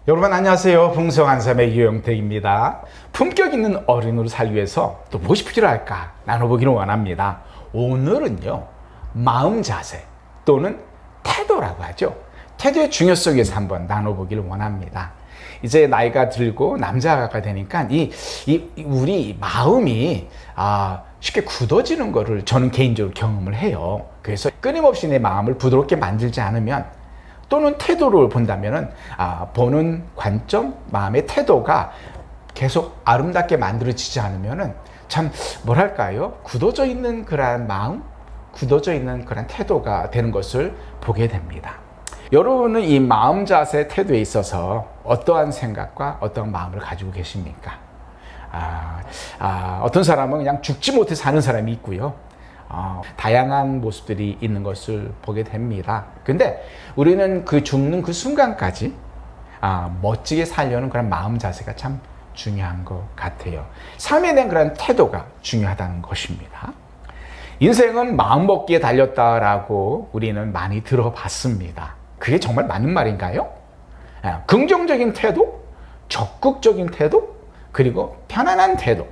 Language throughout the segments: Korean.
여러분 안녕하세요. 풍성한 삶의 유영택입니다. 품격 있는 어른으로 살기 위해서 또 무엇이 필요할까 나눠보기를 원합니다. 오늘은요, 마음 자세 또는 태도라고 하죠. 태도의 중요성에 대해서 한번 나눠보기를 원합니다. 이제 나이가 들고 남자가 되니까 우리 마음이 쉽게 굳어지는 거를 저는 개인적으로 경험을 해요. 그래서 끊임없이 내 마음을 부드럽게 만들지 않으면, 또는 태도를 본다면은 보는 관점, 마음의 태도가 계속 아름답게 만들어지지 않으면은 참 뭐랄까요? 굳어져 있는 그런 마음, 굳어져 있는 그런 태도가 되는 것을 보게 됩니다. 여러분은 이 마음 자세 태도에 있어서 어떠한 생각과 어떠한 마음을 가지고 계십니까? 어떤 사람은 그냥 죽지 못해 사는 사람이 있고요. 다양한 모습들이 있는 것을 보게 됩니다. 근데 우리는 그 죽는 그 순간까지 멋지게 살려는 그런 마음 자세가 참 중요한 것 같아요. 삶에 대한 그런 태도가 중요하다는 것입니다. 인생은 마음먹기에 달렸다라고 우리는 많이 들어봤습니다. 그게 정말 맞는 말인가요? 긍정적인 태도, 적극적인 태도, 그리고 편안한 태도,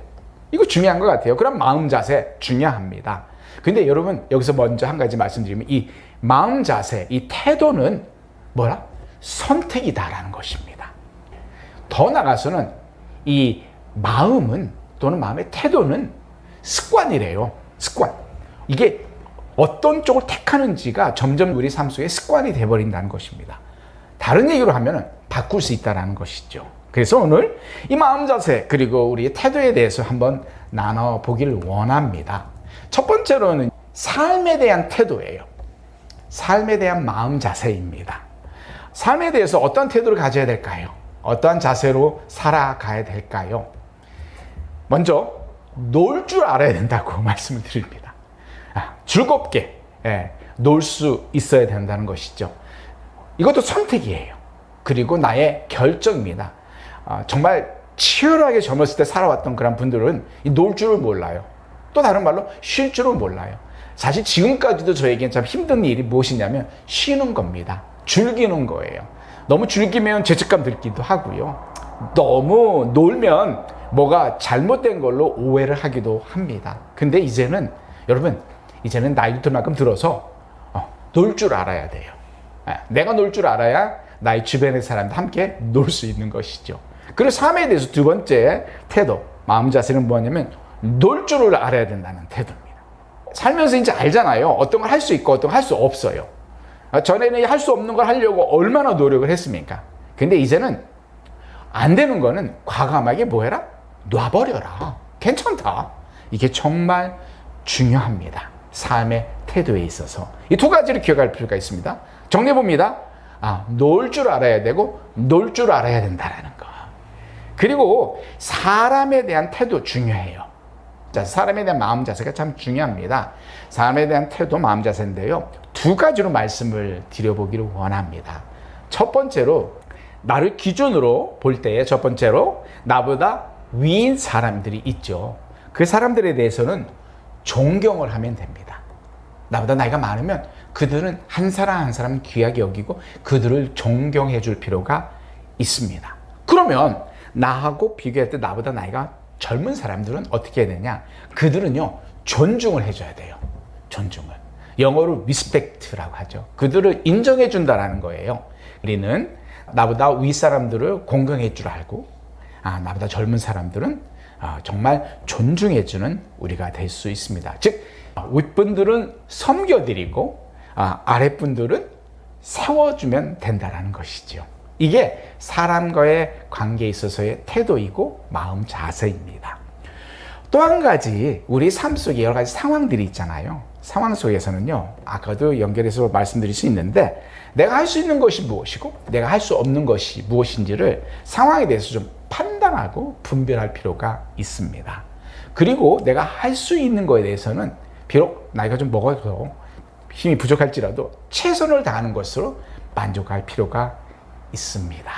이거 중요한 것 같아요. 그럼 마음 자세 중요합니다. 근데 여러분, 여기서 먼저 한 가지 말씀드리면, 이 마음 자세, 이 태도는 뭐라? 선택이다라는 것입니다. 더 나아가서는 이 마음은, 또는 마음의 태도는 습관이래요. 습관. 이게 어떤 쪽을 택하는지가 점점 우리 삶 속에 습관이 돼버린다는 것입니다. 다른 얘기로 하면 바꿀 수 있다는 것이죠. 그래서 오늘 이 마음 자세 그리고 우리의 태도에 대해서 한번 나눠보기를 원합니다. 첫 번째로는 삶에 대한 태도예요. 삶에 대한 마음 자세입니다. 삶에 대해서 어떤 태도를 가져야 될까요? 어떠한 자세로 살아가야 될까요? 먼저 놀 줄 알아야 된다고 말씀을 드립니다. 즐겁게 놀 수 있어야 된다는 것이죠. 이것도 선택이에요. 그리고 나의 결정입니다. 정말 치열하게 젊었을 때 살아왔던 그런 분들은 놀 줄을 몰라요. 또 다른 말로 쉴 줄을 몰라요. 사실 지금까지도 저에겐 참 힘든 일이 무엇이냐면 쉬는 겁니다. 즐기는 거예요. 너무 즐기면 죄책감 들기도 하고요. 너무 놀면 뭐가 잘못된 걸로 오해를 하기도 합니다. 근데 이제는 여러분, 이제는 나이 들 만큼 들어서 놀 줄 알아야 돼요. 내가 놀 줄 알아야 나의 주변의 사람도 함께 놀 수 있는 것이죠. 그리고 삶에 대해서 두 번째 태도, 마음 자세는 뭐냐면 놀 줄을 알아야 된다는 태도입니다. 살면서 이제 알잖아요. 어떤 걸 할 수 있고 어떤 걸 할 수 없어요. 전에는 할 수 없는 걸 하려고 얼마나 노력을 했습니까? 근데 이제는 안 되는 거는 과감하게 뭐 해라? 놔버려라. 괜찮다. 이게 정말 중요합니다. 삶의 태도에 있어서. 이 두 가지를 기억할 필요가 있습니다. 정리해봅니다. 놀 줄 알아야 되고 놀 줄 알아야 된다는 거. 그리고 사람에 대한 태도 중요해요. 자, 사람에 대한 마음 자세가 참 중요합니다. 사람에 대한 태도, 마음 자세인데요, 두 가지로 말씀을 드려보기를 원합니다. 첫 번째로, 나를 기준으로 볼 때에 첫 번째로 나보다 위인 사람들이 있죠. 그 사람들에 대해서는 존경을 하면 됩니다. 나보다 나이가 많으면 그들은 한 사람 한 사람 귀하게 여기고 그들을 존경해 줄 필요가 있습니다. 그러면 나하고 비교할 때 나보다 나이가 젊은 사람들은 어떻게 해야 되냐? 그들은요, 존중을 해줘야 돼요. 존중을. 영어로 respect라고 하죠. 그들을 인정해 준다라는 거예요. 우리는 나보다 위 사람들을 공경해 줄 알고, 나보다 젊은 사람들은 정말 존중해 주는 우리가 될 수 있습니다. 즉, 윗분들은 섬겨드리고, 아랫분들은 세워주면 된다라는 것이죠. 이게 사람과의 관계에 있어서의 태도이고 마음 자세입니다. 또 한 가지, 우리 삶 속에 여러 가지 상황들이 있잖아요. 상황 속에서는요, 아까도 연결해서 말씀드릴 수 있는데, 내가 할 수 있는 것이 무엇이고 내가 할 수 없는 것이 무엇인지를 상황에 대해서 좀 판단하고 분별할 필요가 있습니다. 그리고 내가 할 수 있는 것에 대해서는 비록 나이가 좀 먹어서 힘이 부족할지라도 최선을 다하는 것으로 만족할 필요가 있습니다.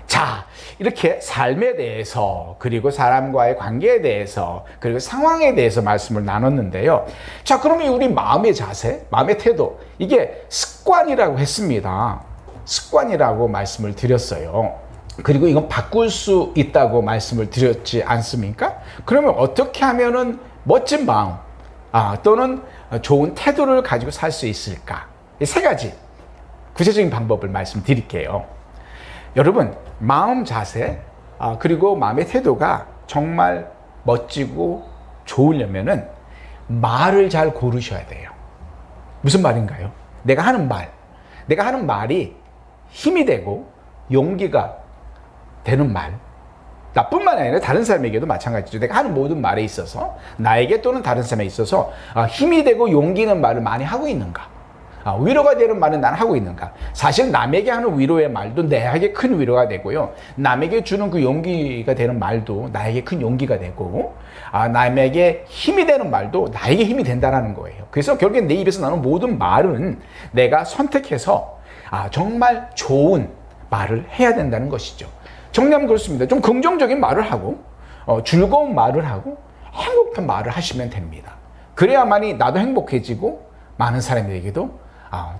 자, 이렇게 삶에 대해서, 그리고 사람과의 관계에 대해서, 그리고 상황에 대해서 말씀을 나눴는데요. 자, 그러면 우리 마음의 자세, 마음의 태도, 이게 습관이라고 했습니다. 습관이라고 말씀을 드렸어요. 그리고 이건 바꿀 수 있다고 말씀을 드렸지 않습니까? 그러면 어떻게 하면은 멋진 마음, 또는 좋은 태도를 가지고 살 수 있을까? 이 세 가지 구체적인 방법을 말씀드릴게요. 여러분, 마음 자세, 그리고 마음의 태도가 정말 멋지고 좋으려면은 말을 잘 고르셔야 돼요. 무슨 말인가요? 내가 하는 말이 힘이 되고 용기가 되는 말, 나뿐만 아니라 다른 사람에게도 마찬가지죠. 내가 하는 모든 말에 있어서, 나에게 또는 다른 사람에 있어서 힘이 되고 용기 있는 말을 많이 하고 있는가? 위로가 되는 말은 난 하고 있는가? 사실 남에게 하는 위로의 말도 나에게 큰 위로가 되고요, 남에게 주는 그 용기가 되는 말도 나에게 큰 용기가 되고, 남에게 힘이 되는 말도 나에게 힘이 된다는 거예요. 그래서 결국엔 내 입에서 나오는 모든 말은 내가 선택해서 정말 좋은 말을 해야 된다는 것이죠. 정리하면 그렇습니다. 좀 긍정적인 말을 하고, 즐거운 말을 하고, 행복한 말을 하시면 됩니다. 그래야만이 나도 행복해지고 많은 사람들에게도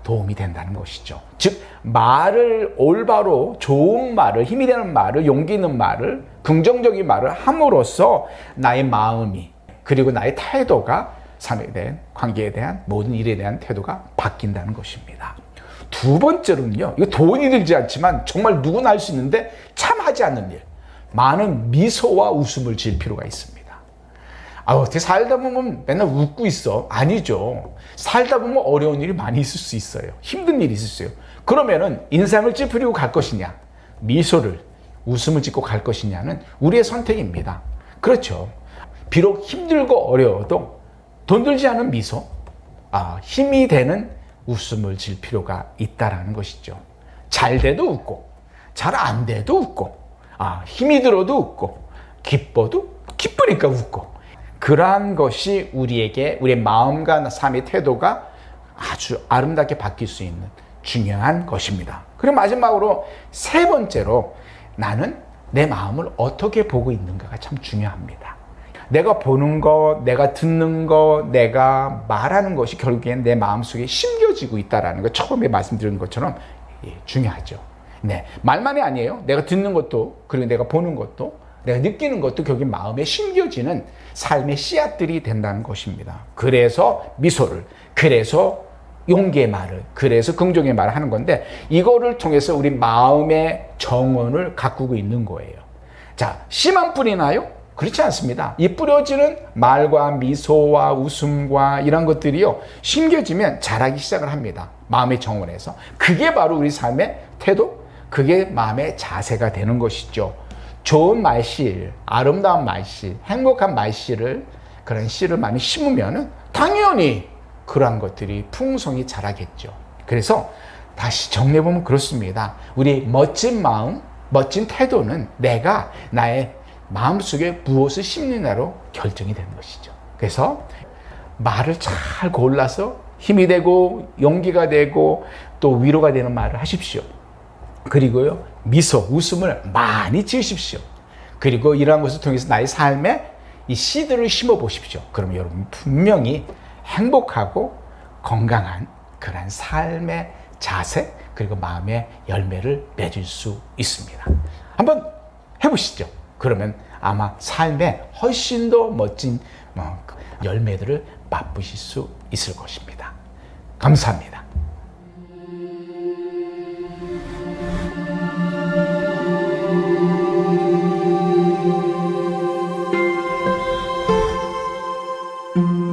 도움이 된다는 것이죠. 즉, 말을 올바로 좋은 말을, 힘이 되는 말을, 용기 있는 말을, 긍정적인 말을 함으로써 나의 마음이, 그리고 나의 태도가 삶에 대한, 관계에 대한, 모든 일에 대한 태도가 바뀐다는 것입니다. 두 번째로는요, 이거 돈이 들지 않지만 정말 누구나 할 수 있는데 참 하지 않는 일, 많은 미소와 웃음을 지을 필요가 있습니다. 어떻게 살다 보면 맨날 웃고 있어? 아니죠. 살다 보면 어려운 일이 많이 있을 수 있어요. 힘든 일이 있을 수 있어요. 그러면은 인상을 찌푸리고 갈 것이냐, 미소를, 웃음을 짓고 갈 것이냐는 우리의 선택입니다. 그렇죠. 비록 힘들고 어려워도 돈 들지 않은 미소, 힘이 되는 웃음을 질 필요가 있다라는 것이죠. 잘 돼도 웃고, 잘 안 돼도 웃고, 힘이 들어도 웃고, 기뻐도 기쁘니까 웃고, 그러한 것이 우리에게, 우리의 마음과 삶의 태도가 아주 아름답게 바뀔 수 있는 중요한 것입니다. 그리고 마지막으로 세 번째로, 나는 내 마음을 어떻게 보고 있는가가 참 중요합니다. 내가 보는 것, 내가 듣는 것, 내가 말하는 것이 결국엔 내 마음속에 심겨지고 있다는 것, 처음에 말씀드린 것처럼 중요하죠. 네, 말만이 아니에요. 내가 듣는 것도, 그리고 내가 보는 것도, 내가 느끼는 것도 결국 마음에 심겨지는 삶의 씨앗들이 된다는 것입니다. 그래서 미소를, 그래서 용기의 말을, 그래서 긍정의 말을 하는 건데, 이거를 통해서 우리 마음의 정원을 가꾸고 있는 거예요. 자, 씨만 뿌리나요? 그렇지 않습니다. 이 뿌려지는 말과 미소와 웃음과 이런 것들이요, 심겨지면 자라기 시작을 합니다. 마음의 정원에서. 그게 바로 우리 삶의 태도, 그게 마음의 자세가 되는 것이죠. 좋은 말씨, 아름다운 말씨, 행복한 말씨를, 그런 씨를 많이 심으면 당연히 그러한 것들이 풍성히 자라겠죠. 그래서 다시 정리해보면 그렇습니다. 우리 멋진 마음, 멋진 태도는 내가 나의 마음속에 무엇을 심느냐로 결정이 되는 것이죠. 그래서 말을 잘 골라서 힘이 되고 용기가 되고 또 위로가 되는 말을 하십시오. 그리고요, 미소, 웃음을 많이 지으십시오. 그리고 이러한 것을 통해서 나의 삶에 이 씨들을 심어 보십시오. 그러면 여러분 분명히 행복하고 건강한 그런 삶의 자세, 그리고 마음의 열매를 맺을 수 있습니다. 한번 해보시죠. 그러면 아마 삶에 훨씬 더 멋진 열매들을 맛보실 수 있을 것입니다. 감사합니다. thank you